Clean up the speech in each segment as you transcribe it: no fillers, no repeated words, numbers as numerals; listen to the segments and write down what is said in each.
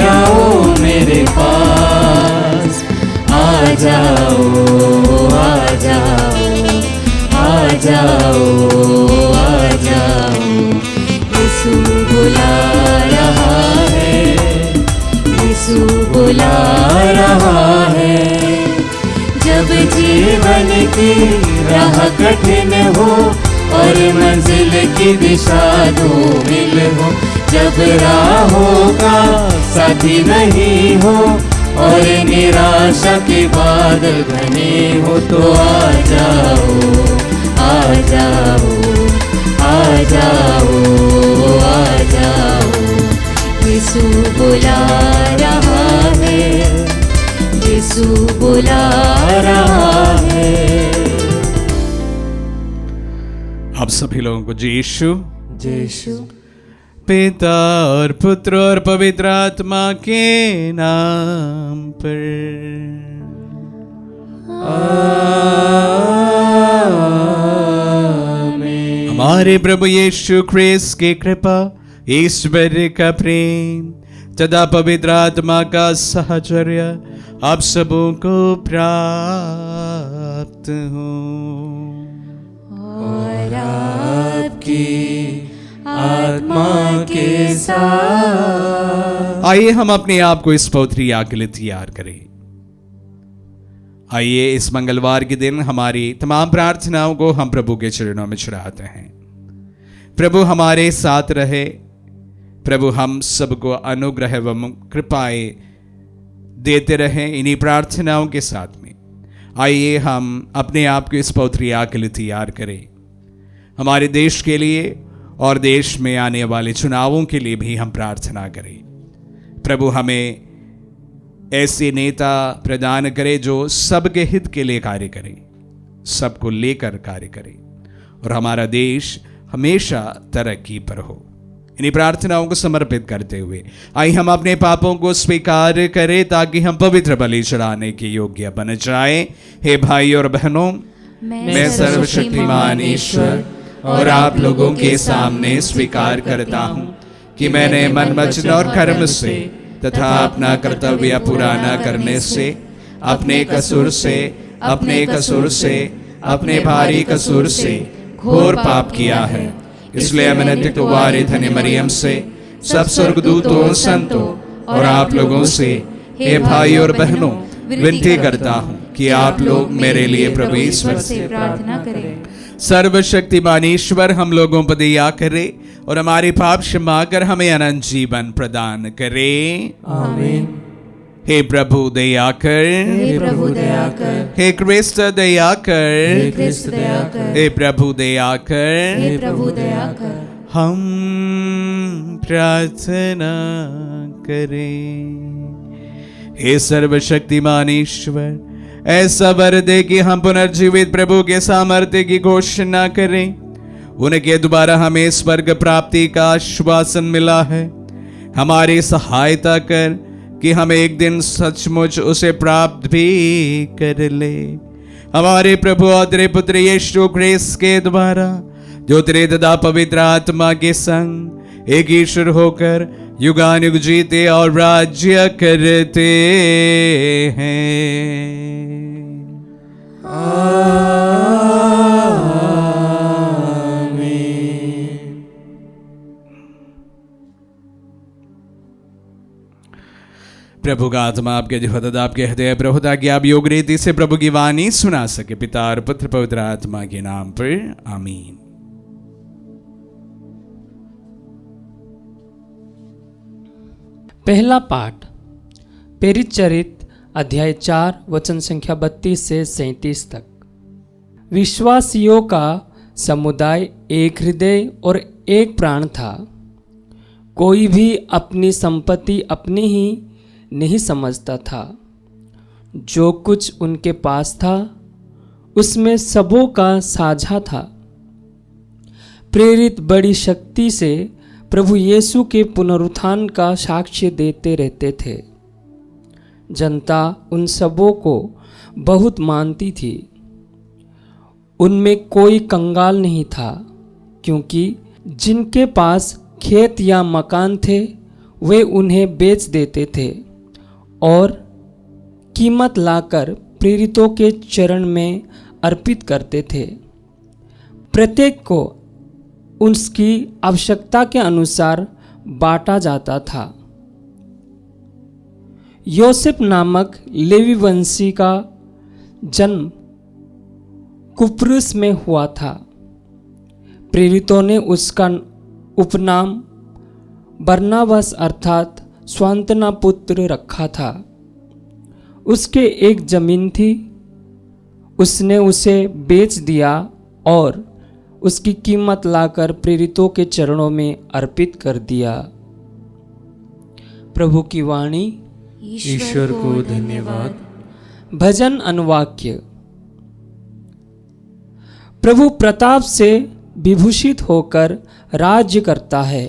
आओ मेरे पास। आ जाओ आ जाओ आ जाओ आ जाओ, यीशु बुला रहा है, यीशु बुला रहा है। जब जीवन की राह कठिन हो और मंजिल की दिशा धूमिल हो, जब राहों का साथी नहीं हो और निराशा के बादल घने हो, तो आ जाओ आ जाओ आ जाओ आ जाओ, यीशु बुला रहा है, यीशु बुला रहा है। आप सभी लोगों को जय यीशु। जय यीशु। पिता और पुत्र और पवित्र आत्मा के नाम पर आमीन। हमारे प्रभु यीशु ख्रिस्त की कृपा, ईश्वर का प्रेम तथा पवित्र आत्मा का साहचर्य आप सबों को प्राप्त हो। और आपकी आत्मा के साथ। आइए हम अपने आप को इस पवित्र याग के लिए तैयार करें। आइए इस मंगलवार के दिन हमारी तमाम प्रार्थनाओं को हम प्रभु के चरणों में चढ़ाते हैं। प्रभु हमारे साथ रहे, प्रभु हम सबको अनुग्रह एवं कृपाएं देते रहे। इन्हीं प्रार्थनाओं के साथ में आइए हम अपने आप को इस पवित्र याग के लिए तैयार करें। हमारे देश के लिए और देश में आने वाले चुनावों के लिए भी हम प्रार्थना करें। प्रभु हमें ऐसे नेता प्रदान करे जो सबके हित के लिए कार्य करें, सबको लेकर कार्य करें और हमारा देश हमेशा तरक्की पर हो। इन्हीं प्रार्थनाओं को समर्पित करते हुए आइए हम अपने पापों को स्वीकार करें ताकि हम पवित्र बलि चढ़ाने के योग्य बन जाएं। हे भाई और बहनों, मैं सर्वशक्तिमान ईश्वर और आप लोगों के सामने स्वीकार करता हूँ कि मैंने मन वचन और कर्म से तथा अपना कर्तव्य पूरा न करने से, अपने कसूर से अपने भारी कसूर से घोर पाप किया है। इसलिए मैंने कुंवारी धन्य मरियम से, सब स्वर्गदूतों, संतों और आप लोगों से, हे भाई और बहनों, विनती करता हूँ कि आप लोग मेरे लिए प्रभु ईश्वर से प्रार्थना करें। सर्वशक्तिमान ईश्वर हम लोगों पर दया करे और हमारे पाप क्षमा कर हमें अनंत जीवन प्रदान करे। आमीन। हे प्रभु दया कर, हे प्रभु दया कर, हे क्रिस्त दया कर, हे क्रिस्त दया कर, हे प्रभु दया कर। हे प्रभु दया कर। हम प्रार्थना करें। हे सर्वशक्तिमान ईश्वर, ऐसा वर दे कि हम पुनर्जीवित प्रभु के सामर्थ्य की घोषणा करें। उनके द्वारा हमें स्वर्ग प्राप्ति का आश्वासन मिला है। हमारी सहायता कर कि हम एक दिन सचमुच उसे प्राप्त भी कर ले। हमारे प्रभु और तेरे पुत्र यीशु ख्रिस्त के द्वारा, जो तेरे तथा पवित्र आत्मा के संग एक ईश्वर होकर युगानुग जीते और राज्य करते हैं। आमीन। प्रभु का आत्मा आपके जो आपके हृदय प्रभु, ताकि आप योग रीति से प्रभु की वाणी सुना सके। पिता और पुत्र पवित्र आत्मा के नाम पर आमीन। पहला पाठ प्रेरित चरित अध्याय 4 वचन संख्या 32 से 37 तक। विश्वासियों का समुदाय एक हृदय और एक प्राण था। कोई भी अपनी संपत्ति अपनी ही नहीं समझता था। जो कुछ उनके पास था उसमें सबों का साझा था। प्रेरित बड़ी शक्ति से प्रभु यीशु के पुनरुत्थान का साक्ष्य देते रहते थे। जनता उन सबों को बहुत मानती थी। उनमें कोई कंगाल नहीं था, क्योंकि जिनके पास खेत या मकान थे वे उन्हें बेच देते थे और कीमत लाकर प्रेरितों के चरण में अर्पित करते थे। प्रत्येक को उसकी आवश्यकता के अनुसार बांटा जाता था। योसेफ नामक लेवी वंशी का जन्म कुप्रुस में हुआ था। प्रेरितों ने उसका उपनाम बरनबास अर्थात सांत्वना पुत्र रखा था। उसके एक जमीन थी, उसने उसे बेच दिया और उसकी कीमत लाकर प्रेरितों के चरणों में अर्पित कर दिया। प्रभु की वाणी। ईश्वर को धन्यवाद। भजन अनुवाक्य। प्रभु प्रताप से विभूषित होकर राज्य करता है।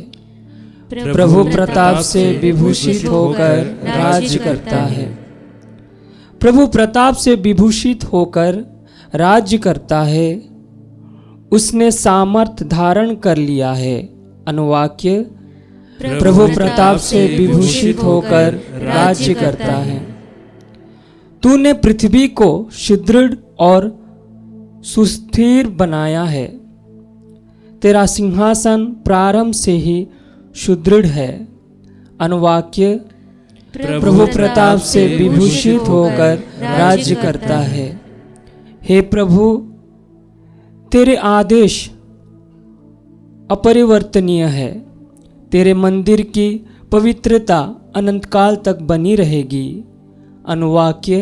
प्रभु प्रताप से विभूषित होकर राज्य करता है। प्रभु प्रताप से विभूषित होकर राज्य करता है। उसने सामर्थ धारण कर लिया है। अनुवाक्य। प्रभु प्रताप से विभूषित होकर राज्य करता है। तूने पृथ्वी को सुदृढ़ और सुस्थिर बनाया है। तेरा सिंहासन प्रारंभ से ही सुदृढ़ है। अनुवाक्य। प्रभु प्रताप से विभूषित होकर राज्य करता है। हे प्रभु, तेरे आदेश अपरिवर्तनीय है। तेरे मंदिर की पवित्रता अनंतकाल तक बनी रहेगी। अनुवाक्य।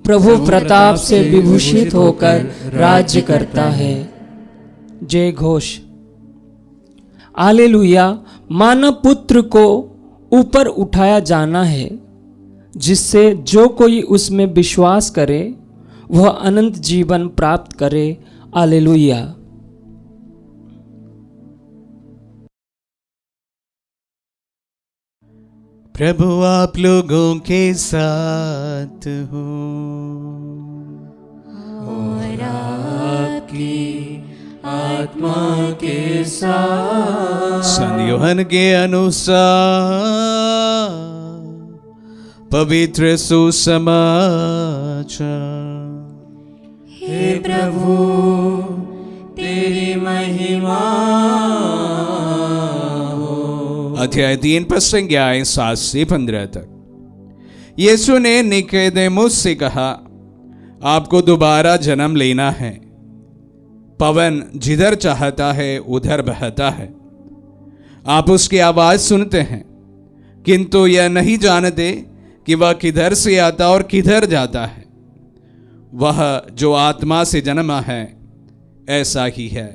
प्रभु प्रताप से विभूषित होकर राज्य करता है। जय घोष। हालेलुया। मानव पुत्र को ऊपर उठाया जाना है, जिससे जो कोई उसमें विश्वास करे वह अनंत जीवन प्राप्त करे। हालेलुया। प्रभु आप लोगों के साथ हो और आपकी आत्मा के साथ। संत यूहन्ना के अनुसार पवित्र सुसमाचार। हे प्रभु, तेरी महिमा हो। अध्याय 3 पर संज्ञाएं 7 से 15 तक। यीशु ने निकोदेमुस से कहा, आपको दोबारा जन्म लेना है। पवन जिधर चाहता है उधर बहता है। आप उसकी आवाज सुनते हैं, किंतु यह नहीं जानते कि वह किधर से आता और किधर जाता है। वह जो आत्मा से जन्मा है ऐसा ही है।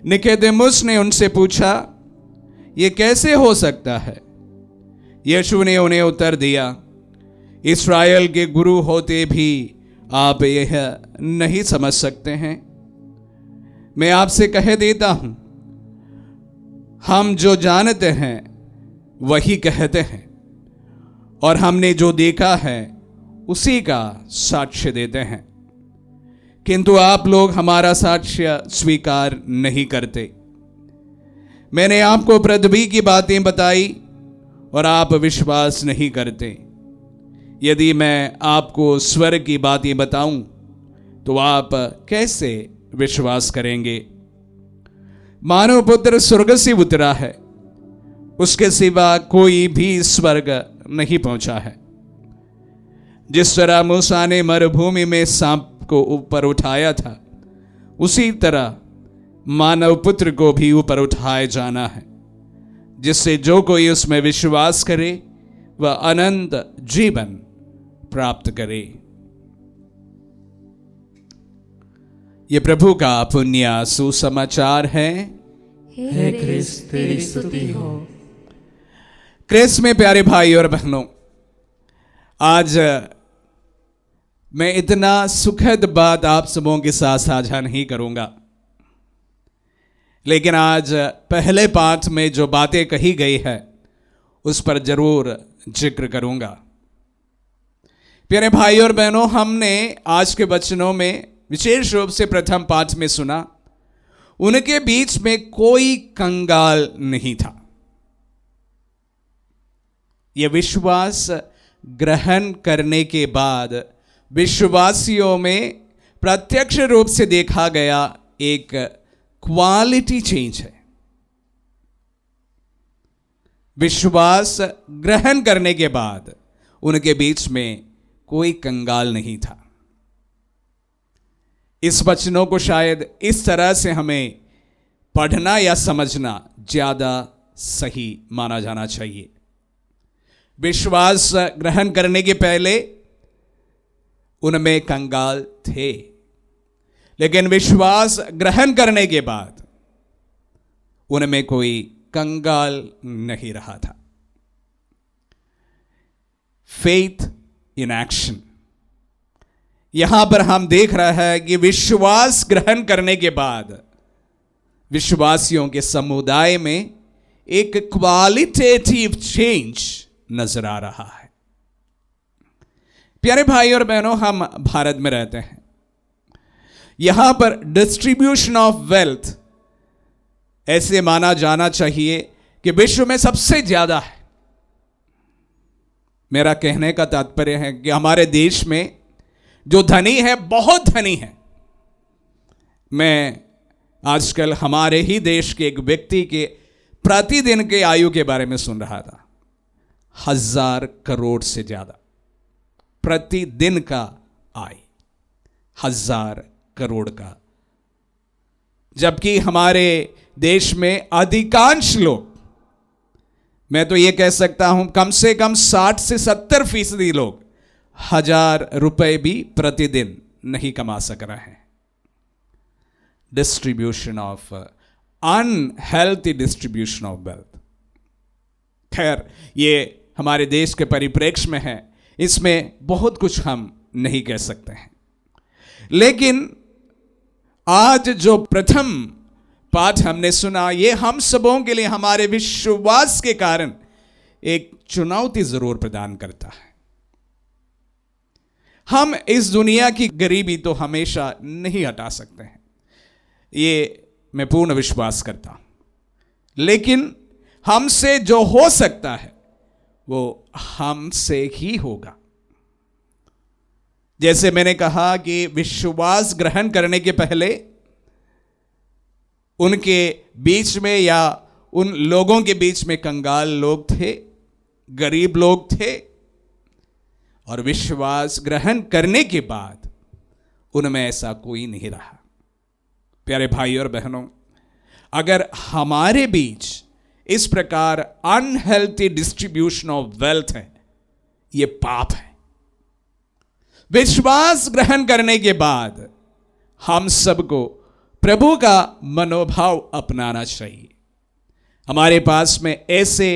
निकोदेमुस ने उनसे पूछा, यह कैसे हो सकता है? यीशु ने उन्हें उत्तर दिया, इस्राएल के गुरु होते भी आप यह नहीं समझ सकते हैं। मैं आपसे कह देता हूं, हम जो जानते हैं वही कहते हैं, और हमने जो देखा है उसी का साक्ष्य देते हैं, किंतु आप लोग हमारा साक्ष्य स्वीकार नहीं करते। मैंने आपको पृथ्वी की बातें बताई और आप विश्वास नहीं करते। यदि मैं आपको स्वर्ग की बातें बताऊं तो आप कैसे विश्वास करेंगे? मानव पुत्र स्वर्ग से उतरा है, उसके सिवा कोई भी स्वर्ग नहीं पहुंचा है। जिस तरह मूसा ने मरुभूमि में सांप को ऊपर उठाया था, उसी तरह मानव पुत्र को भी ऊपर उठाए जाना है, जिससे जो कोई उसमें विश्वास करे वह अनंत जीवन प्राप्त करे। ये प्रभु का पुण्य सुसमाचार है। हे क्रिस्त, तेरी स्तुति हो। क्रिस्त में प्यारे भाई और बहनों, आज मैं इतना सुखद बात आप सबों के साथ साझा नहीं करूंगा, लेकिन आज पहले पाठ में जो बातें कही गई है उस पर जरूर जिक्र करूंगा। प्यारे भाई और बहनों, हमने आज के वचनों में विशेष रूप से प्रथम पाठ में सुना, उनके बीच में कोई कंगाल नहीं था। ये विश्वास ग्रहण करने के बाद विश्वासियों में प्रत्यक्ष रूप से देखा गया एक क्वालिटी चेंज है। विश्वास ग्रहण करने के बाद उनके बीच में कोई कंगाल नहीं था। इस वचनों को शायद इस तरह से हमें पढ़ना या समझना ज्यादा सही माना जाना चाहिए। विश्वास ग्रहण करने के पहले उनमें कंगाल थे, लेकिन विश्वास ग्रहण करने के बाद उनमें कोई कंगाल नहीं रहा था। फेथ इन एक्शन, यहां पर हम देख रहे हैं कि विश्वास ग्रहण करने के बाद विश्वासियों के समुदाय में एक क्वालिटेटिव चेंज नजर आ रहा है। प्यारे भाई और बहनों, हम भारत में रहते हैं। यहां पर डिस्ट्रीब्यूशन ऑफ वेल्थ ऐसे माना जाना चाहिए कि विश्व में सबसे ज्यादा है। मेरा कहने का तात्पर्य है कि हमारे देश में जो धनी है, बहुत धनी है। मैं आजकल हमारे ही देश के एक व्यक्ति के प्रतिदिन के आयु के बारे में सुन रहा था। 1000 करोड़ से ज्यादा प्रतिदिन का आय, 1000 करोड़ का। जबकि हमारे देश में अधिकांश लोग, मैं तो यह कह सकता हूं कम से कम 60 से 70% लोग 1000 रुपए भी प्रतिदिन नहीं कमा सक रहे हैं। Distribution of unhealthy distribution of wealth. खैर, ये हमारे देश के परिप्रेक्ष्य में है, इसमें बहुत कुछ हम नहीं कह सकते हैं। लेकिन आज जो प्रथम पाठ हमने सुना, ये हम सबों के लिए हमारे विश्वास के कारण एक चुनौती जरूर प्रदान करता है। हम इस दुनिया की गरीबी तो हमेशा नहीं हटा सकते हैं, ये मैं पूर्ण विश्वास करता हूं। लेकिन हमसे जो हो सकता है वो हमसे ही होगा। जैसे मैंने कहा कि विश्वास ग्रहण करने के पहले उनके बीच में या उन लोगों के बीच में कंगाल लोग थे, गरीब लोग थे, और विश्वास ग्रहण करने के बाद उनमें ऐसा कोई नहीं रहा। प्यारे भाई और बहनों, अगर हमारे बीच इस प्रकार अनहेल्थी डिस्ट्रीब्यूशन ऑफ वेल्थ है, यह पाप है। विश्वास ग्रहण करने के बाद हम सबको प्रभु का मनोभाव अपनाना चाहिए। हमारे पास में ऐसे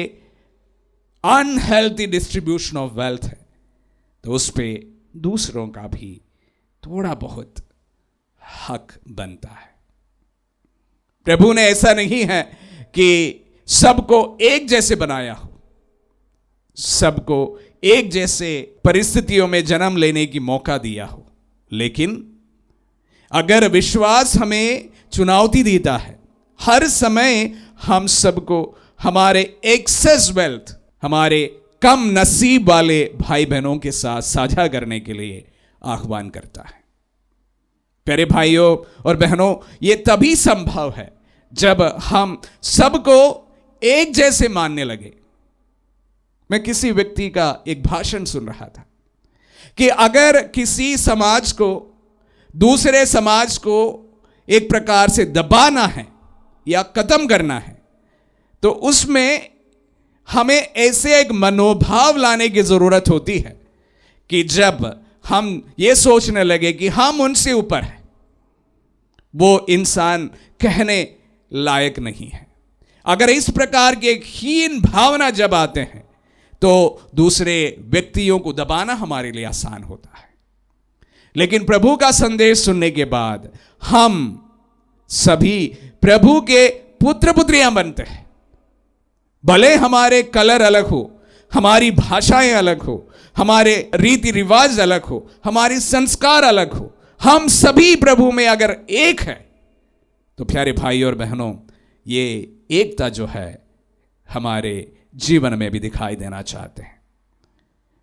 अनहेल्थी डिस्ट्रीब्यूशन ऑफ वेल्थ है तो उस पे दूसरों का भी थोड़ा बहुत हक बनता है। प्रभु ने ऐसा नहीं है कि सबको एक जैसे बनाया हो, सबको एक जैसे परिस्थितियों में जन्म लेने की मौका दिया हो, लेकिन अगर विश्वास हमें चुनौती देता है, हर समय हम सबको हमारे एक्सेस वेल्थ, हमारे कम नसीब वाले भाई बहनों के साथ साझा करने के लिए आह्वान करता है। प्यारे भाइयों और बहनों, यह तभी संभव है जब हम सबको एक जैसे मानने लगे। मैं किसी व्यक्ति का एक भाषण सुन रहा था कि अगर किसी समाज को दूसरे समाज को एक प्रकार से दबाना है या खत्म करना है तो उसमें हमें ऐसे एक मनोभाव लाने की जरूरत होती है कि जब हम ये सोचने लगे कि हम उनसे ऊपर हैं, वो इंसान कहने लायक नहीं है। अगर इस प्रकार के एक हीन भावना जब आते हैं तो दूसरे व्यक्तियों को दबाना हमारे लिए आसान होता है। लेकिन प्रभु का संदेश सुनने के बाद हम सभी प्रभु के पुत्र पुत्रियां बनते हैं। भले हमारे कलर अलग हो, हमारी भाषाएं अलग हो, हमारे रीति रिवाज अलग हो, हमारी संस्कार अलग हो, हम सभी प्रभु में अगर एक है तो प्यारे भाई और बहनों, ये एकता जो है हमारे जीवन में भी दिखाई देना चाहते हैं।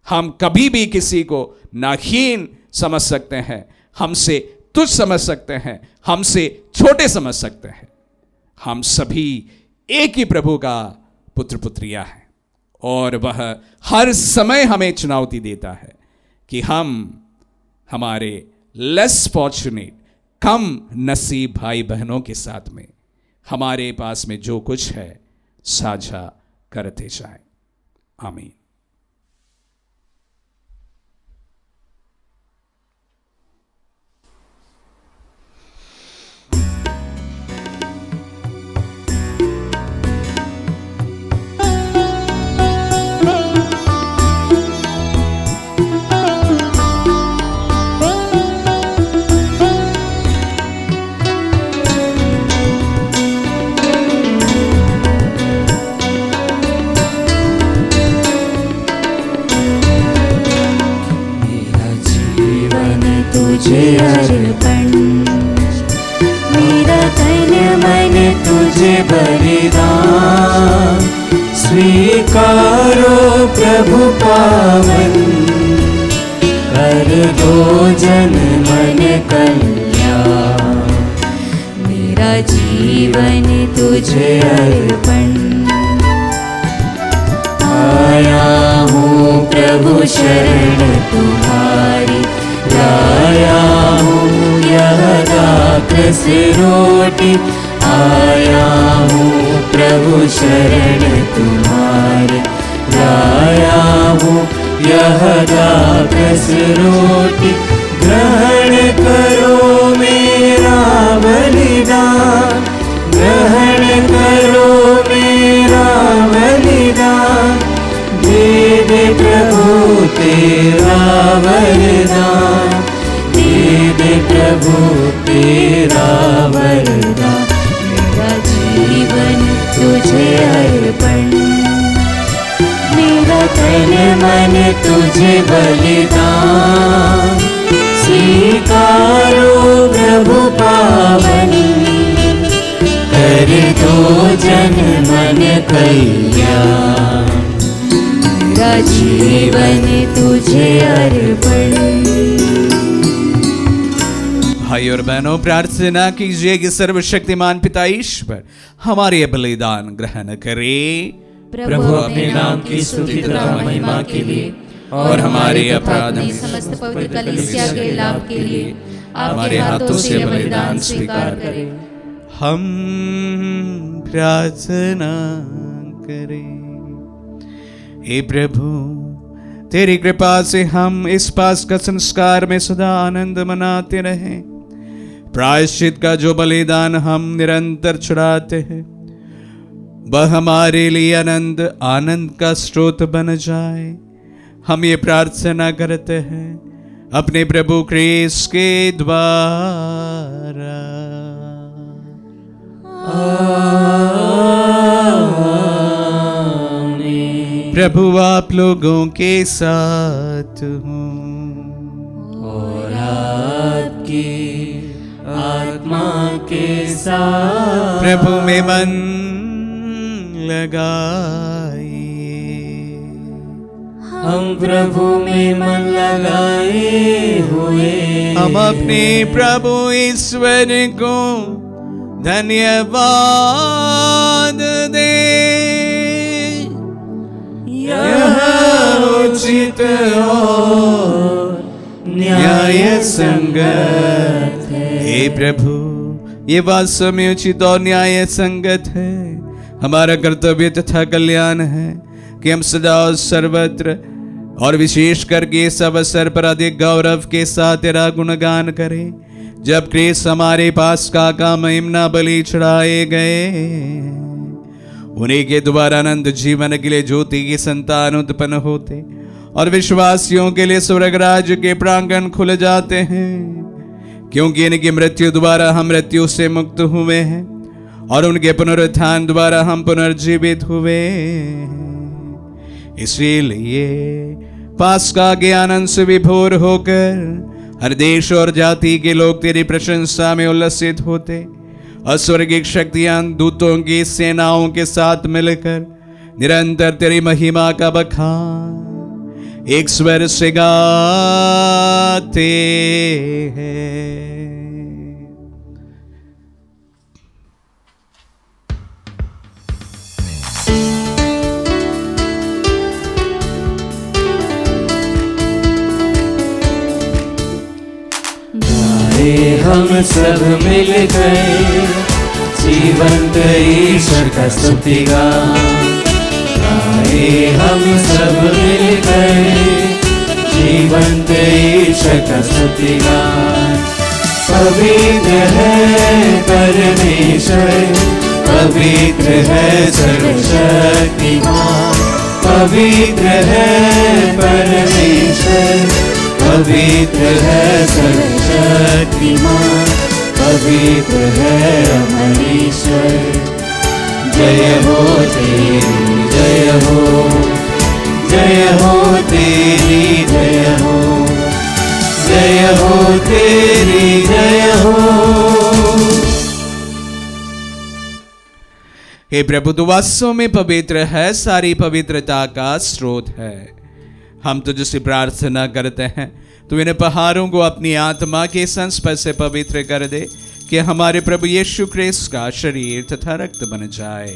हम कभी भी किसी को नाहीन समझ सकते हैं, हमसे तुच्छ समझ सकते हैं, हमसे छोटे समझ सकते हैं। हम सभी एक ही प्रभु का पुत्र पुत्रियां हैं और वह हर समय हमें चुनौती देता है कि हम हमारे लेस फॉर्चुनेट, कम नसीब भाई बहनों के साथ में हमारे पास में जो कुछ है साझा करते जाएं। आमीन। तुझे अर्पण, मेरा तन मन तुझे बलिदान, स्वीकारो प्रभु पावन, कर दो जन मन कल्याण। मेरा जीवन तुझे अर्पण, आया हूँ प्रभु शरण तुम्हारी, लाया हूँ यह दाखरस रोटी, आया हूँ प्रभु शरण तुम्हारे, लाया हूँ यह दाखरस रोटी। ग्रहण करो मेरा बलिदान, ग्रहण करो मेरा बलिदान, दे दे प्रभु तेरा वरदान, दे दे प्रभु तेरा वरदान। मेरा जीवन तुझे अर्पण, मेरा तन मन तुझे बलिदान, स्वीकारो प्रभु पावन, कर दो जन मन कल्याण। मेरा जीवन तुझे अर्पण। भाई और बहनों, प्रार्थना कीजिए कि सर्वशक्तिमान पिता ईश्वर हमारे ये बलिदान ग्रहण करे, प्रभु अपने नाम की स्तुति तथा महिमा के लिए और हमारे अपराध समस्त पवित्र कलीसिया के लाभ के लिए आपके हाथों से बलिदान स्वीकार करें। हम प्रार्थना करें। हे प्रभु, तेरी कृपा से हम इस पास का संस्कार में सदा आनंद मनाते रहें। प्रायश्चित का जो बलिदान हम निरंतर चढ़ाते हैं वह हमारे लिए आनंद का स्रोत बन जाए। हम ये प्रार्थना करते हैं अपने प्रभु क्रिस्त के द्वारा। प्रभु आप लोगों के साथ हो और आपकी आत्मा के साथ। प्रभु में मन लगाइए। हम प्रभु में मन लगाए हुए हम अपने प्रभु ईश्वर को धन्यवाद दे। यह उचित और न्याय संगत है। हे प्रभु, ये वास्तव में उचित और न्याय संगत है। हमारा कर्तव्य तथा कल्याण है कि हम सदा और सर्वत्र और विशेष करके इस अवसर पर अधिक गौरव के साथ तेरा गुणगान करें, जब क्रिस्त हमारे पास का महिमा बलि चढ़ाए गए। उन्हीं के द्वारा अनंत जीवन के लिए ज्योति की संतान उत्पन्न होते और विश्वासियों के लिए स्वर्ग राज्य के प्रांगण खुल जाते हैं। क्योंकि इनकी मृत्यु द्वारा हम मृत्यु से मुक्त हुए हैं और उनके पुनरुत्थान द्वारा हम पुनर्जीवित हुए। इसीलिए पास्का के आनंद से विभोर होकर हर देश और जाति के लोग तेरी प्रशंसा में उल्लसित होते और स्वर्गिक शक्तियां दूतों की सेनाओं के साथ मिलकर निरंतर तेरी महिमा का बखान एक स्वर से गाते हैं। हम सब मिल गए जीवंत ईश्वर का स्तुति गाए। हम सब मिल गए जीवंत ईश्वर का स्तुति गाए। पवित्र है परमेश्वर, पवित्र है सर्वशक्तिमान, पवित्र है परमेश्वर, पवित्र है सर्वशक्तिमान, पवित्र है अमरीश्वर। जय हो तेरी जय हो, जय हो तेरी जय हो, जय हो तेरी जय हो। हे प्रभु, तू वास्तव में पवित्र है, सारी पवित्रता का स्रोत है। हम तुझसे प्रार्थना करते हैं, तू इन पहाड़ों को अपनी आत्मा के संस्पर्श से पवित्र कर दे कि हमारे प्रभु यीशु क्रिस्त का शरीर तथा रक्त बन जाए।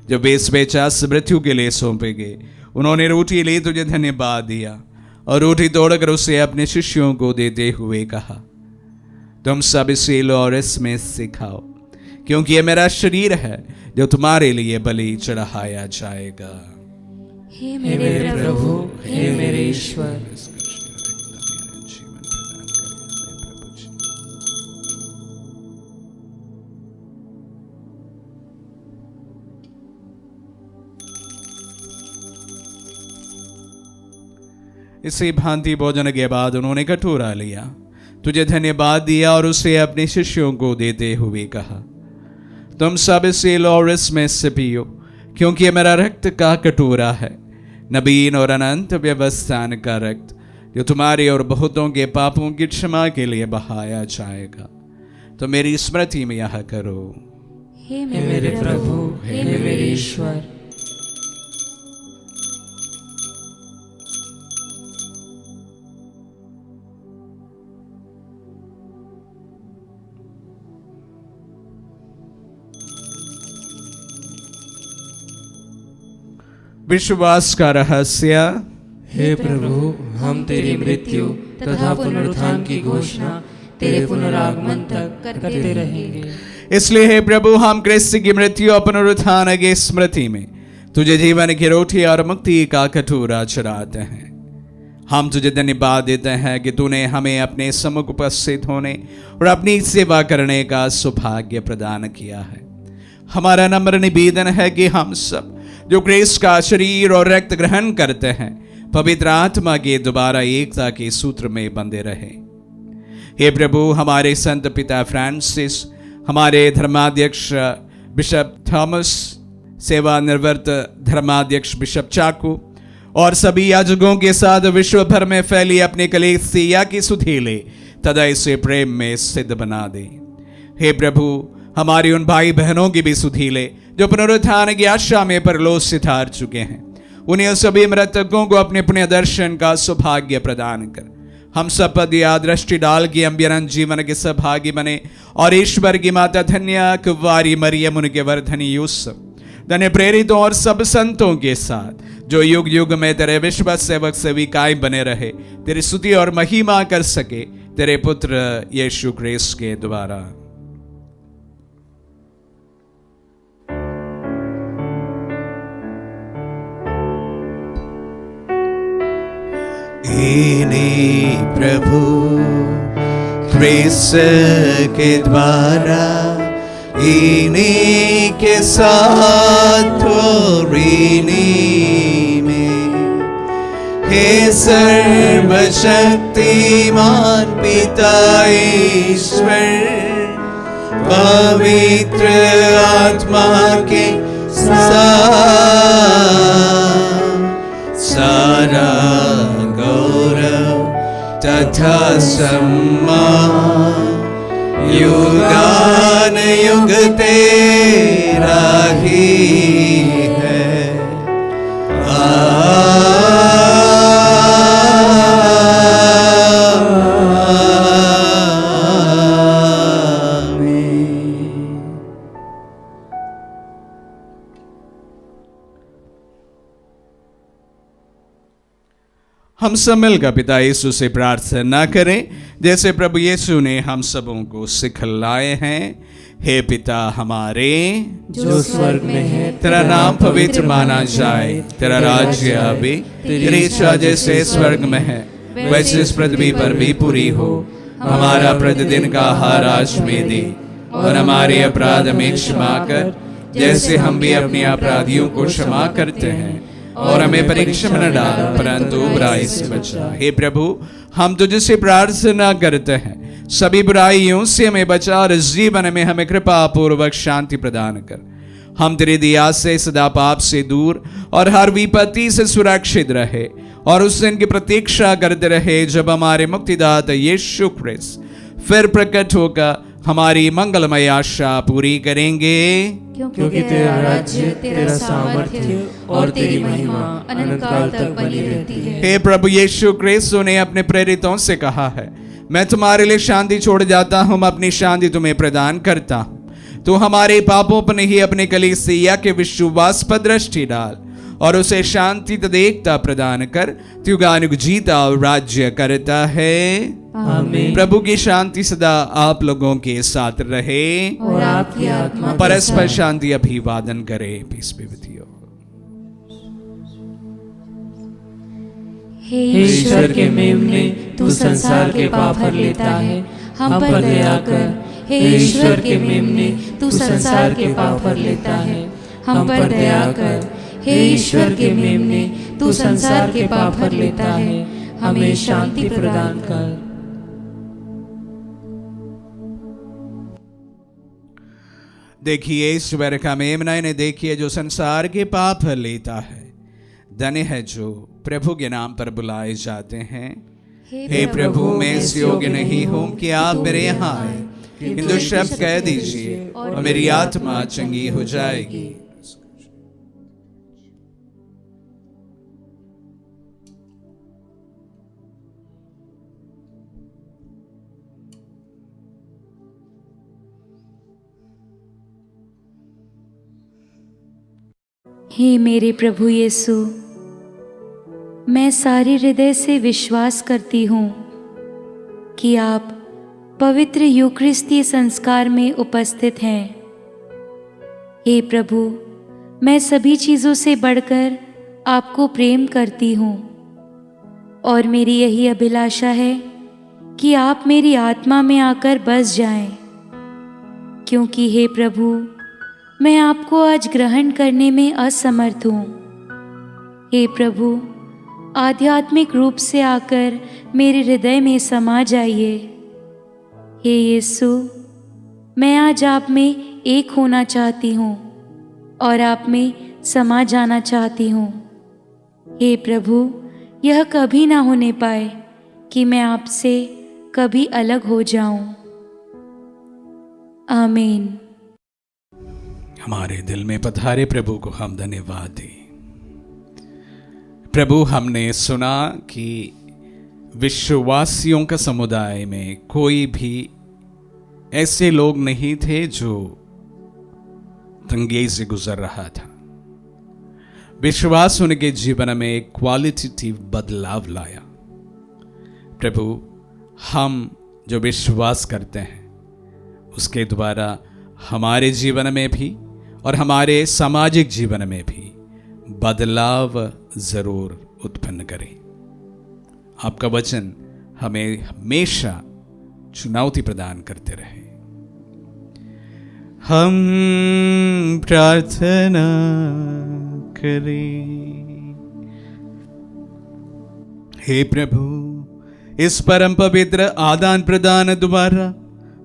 जब बेस बेचास मृत्यु के लिए सौंपे गए, उन्होंने रोटी ली, तुझे धन्यवाद दिया और रोटी तोड़कर उसे अपने शिष्यों को देते हुए कहा, तुम सब इसे लो और इसमें से खाओ, क्योंकि यह मेरा शरीर है जो तुम्हारे लिए बलि चढ़ाया जाएगा। हे मेरे प्रभु, हे मेरे ईश्वर। इसी भांति भोजन के बाद उन्होंने कटोरा लिया, तुझे धन्यवाद दिया और उसे अपने शिष्यों को देते हुए कहा, तुम सब इसे लो और इसमें से पियो, क्योंकि यह मेरा रक्त का कटोरा है, नवीन और अनंत व्यवस्थान का रक्त, जो तुम्हारे और बहुतों के पापों की क्षमा के लिए बहाया जाएगा। तो मेरी स्मृति में यह करो। हे मेरे प्रभु, हे मेरे ईश्वर। विश्वास का रहस्य। हे प्रभु, हम तेरी मृत्यु तथा पुनरुत्थान की घोषणा तेरे पुनरागमन तक करते रहेंगे। इसलिए हे प्रभु, हम क्रिस्त की मृत्यु और पुनरुत्थान की स्मृति में तुझे जीवन की रोटी और मुक्ति का कटोरा चढ़ाते हैं। हम तुझे धन्यवाद देते हैं कि तूने हमें अपने सम्मुख उपस्थित होने और अपनी सेवा करने का सौभाग्य प्रदान किया है। हमारा नम्र निवेदन है कि हम सब जो क्रिस्त का शरीर और रक्त ग्रहण करते हैं, पवित्र आत्मा के दोबारा एकता के सूत्र में बंधे रहे। हे प्रभु, हमारे संत पिता फ्रांसिस, हमारे धर्माध्यक्ष बिशप थॉमस, सेवानिवृत्त धर्माध्यक्ष बिशप चाकू और सभी याजकों के साथ विश्व भर में फैली अपने कलीसिया की सुधीले तथा इसे प्रेम में सिद्ध बना दे। हे प्रभु, हमारी उन भाई बहनों की भी सुधीले जो पुनरुत्थान की आशा में परलोक से हार चुके हैं, उन्हें सभी मृतकों को अपने पुण्य दर्शन का सौभाग्य प्रदान कर हम सब पर दिया दृष्टि डाल के अम्बियरन जीवन के सहभागी बने और ईश्वर की माता धन्य कुंवारी मरियम, उनके वर्धनी यूसुफ, धन्य प्रेरितों और सब संतों के साथ जो युग युग में तेरे विश्वास सेवक सेवी कायम बने रहे, तेरी स्तुति और महिमा कर सके तेरे पुत्र यीशु क्रिस्त के द्वारा। इन्हीं प्रभु क्रिस्त के द्वारा, इन्हीं के साथ और इन्हीं में, हे सर्वशक्तिमान पिता ईश्वर, पवित्र आत्मा के साथ सारा तथा सम्मान युगान युग तेरा ही है। हम सब मिलकर पिता यीशु से प्रार्थना करें जैसे प्रभु यीशु ने हम सबों को सिखलाए हैं। हे पिता हमारे जो स्वर्ग में है, तेरा नाम पवित्र माना जाए, तेरा राज्य आवे, तेरी इच्छा जैसे स्वर्ग में है वैसे इस पृथ्वी पर भी पूरी हो। हमारा प्रतिदिन का आहार आज में दे, और हमारे अपराध में क्षमा कर जैसे हम भी अपने अपराधियों को क्षमा करते हैं, और हमें परीक्षा में न डाल परंतु बुराई से बचा। हे प्रभु हम तुझसे प्रार्थना करते हैं, सभी बुराइयों से हमें बचा और इस जीवन में हमें कृपा पूर्वक शांति प्रदान कर। हम तेरी दया से सदा पाप से दूर और हर विपत्ति से सुरक्षित रहे, और उस दिन की प्रतीक्षा करते रहे जब हमारे मुक्तिदाता यीशु ख्रिस्त फिर प्रकट होकर हमारी मंगलमय आशा पूरी करेंगे। क्योंकि तेरा राज्य, तेरा सामर्थ्य और तेरी महिमा अनंत काल तक बनी रहती है। हे प्रभु यीशु ख्रिस्त ने अपने प्रेरितों से कहा है, मैं तुम्हारे लिए शांति छोड़ जाता हूँ, अपनी शांति तुम्हें प्रदान करता हूँ। तो हमारे पापों पर नहीं अपने कलीसिया के विश्वास पर दृष्टि डाल और उसे शांति तथा एकता प्रदान कर। तू युगानुग जीता और राज्य करता है। आमीन। प्रभु की शांति सदा आप लोगों के साथ रहे और आपकी आत्मा के परस्पर साथ। शांति अभिवादन करे। Peace be with you. हे हे ईश्वर के मेमने, तू संसार के पाप हर लेता है, हम पर दया कर। हे ईश्वर के मेमने, तू संसार के पाप हर लेता है, हम पर दया कर। हे ईश्वर के मेमने, तू संसार के पाप हर लेता है, हमें शांति प्रदान कर। देखिए ईश्वर का मेमना इन्हें देखिए जो संसार के पाप लेता है। धन्य है जो प्रभु के नाम पर बुलाए जाते हैं। हे प्रभु मैं इस योग्य नहीं हूँ कि आप मेरे यहाँ आए, किंतु शब्द कह दीजिए और मेरी आत्मा चंगी हो जाएगी। हे मेरे प्रभु यीशु, मैं सारे हृदय से विश्वास करती हूँ कि आप पवित्र यूकरिस्तीय संस्कार में उपस्थित हैं। हे प्रभु, मैं सभी चीज़ों से बढ़कर आपको प्रेम करती हूँ और मेरी यही अभिलाषा है कि आप मेरी आत्मा में आकर बस जाएं, क्योंकि हे प्रभु मैं आपको आज ग्रहण करने में असमर्थ हूँ। हे प्रभु, आध्यात्मिक रूप से आकर मेरे हृदय में समा जाइए। हे यीशु, मैं आज आप में एक होना चाहती हूँ और आप में समा जाना चाहती हूँ। हे प्रभु, यह कभी ना होने पाए कि मैं आपसे कभी अलग हो जाऊं। आमीन। हमारे दिल में पधारे प्रभु को हम धन्यवाद दें। प्रभु, हमने सुना कि विश्ववासियों का समुदाय में कोई भी ऐसे लोग नहीं थे जो तंगी से गुजर रहा था। विश्वास उनके जीवन में एक क्वालिटेटिव बदलाव लाया। प्रभु, हम जो विश्वास करते हैं उसके द्वारा हमारे जीवन में भी और हमारे सामाजिक जीवन में भी बदलाव जरूर उत्पन्न करें। आपका वचन हमें हमेशा चुनौती प्रदान करते रहे। हम प्रार्थना करें। हे प्रभु, इस परम पवित्र आदान प्रदान द्वारा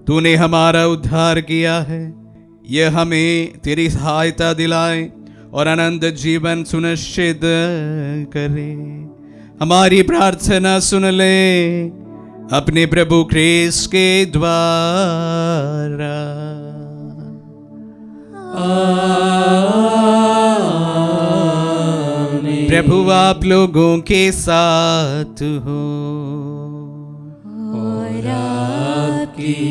तूने हमारा उद्धार किया है। यह हमें तेरी सहायता दिलाए और अनंत जीवन सुनिश्चित करे। हमारी प्रार्थना सुन ले अपने प्रभु ख्रीस्त के द्वारा। आमीन। प्रभु आप लोगों के साथ हो और आपकी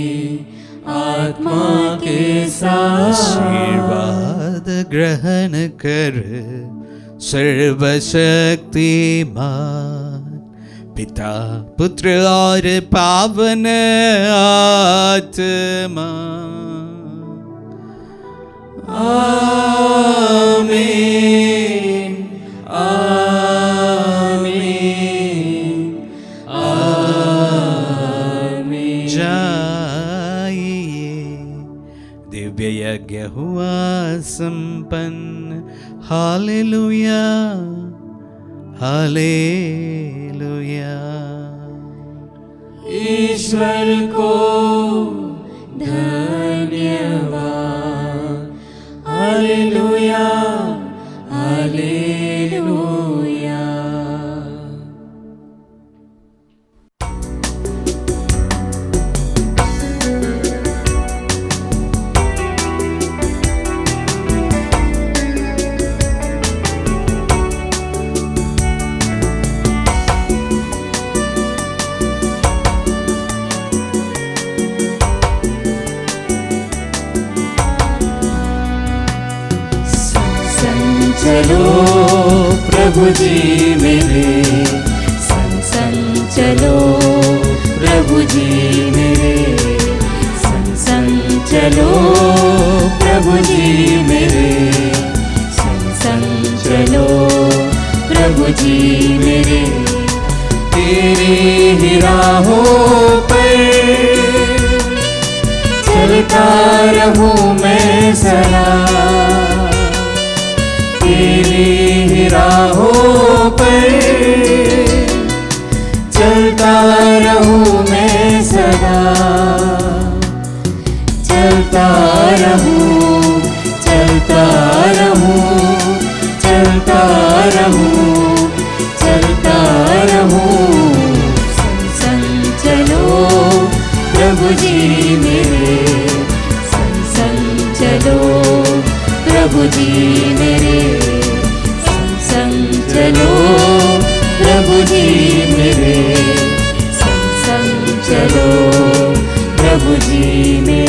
आत्मा के साथ। आशीर्वाद ग्रहण कर सर्वशक्तिमान पिता पुत्र और पावन आत्मा। आमीन आमीन आमीन। जाइए, दिव्य यज्ञ हुआ संपन्न। Hallelujah hallelujah. ईश्वर को धन्यवाद। Hallelujah hallelujah. चलो प्रभु जी मेरे, संग संग चलो प्रभु जी मेरे, संग संग चलो प्रभु जी मेरे, संग संग चलो प्रभु जी मेरे। तेरे ही राहों पर चलता रहूं मैं सदा, तेरी ही राहों पर चलता रहूं मैं सदा, चलता रहूं चलता रहूं चलता रहूं चलता रहूं। संग संग चलो प्रभु जी मेरे, संग संग चलो प्रभु जी मेरे, संग संग चलो प्रभु जी मेरे, संग संग चलो प्रभु जी मेरे।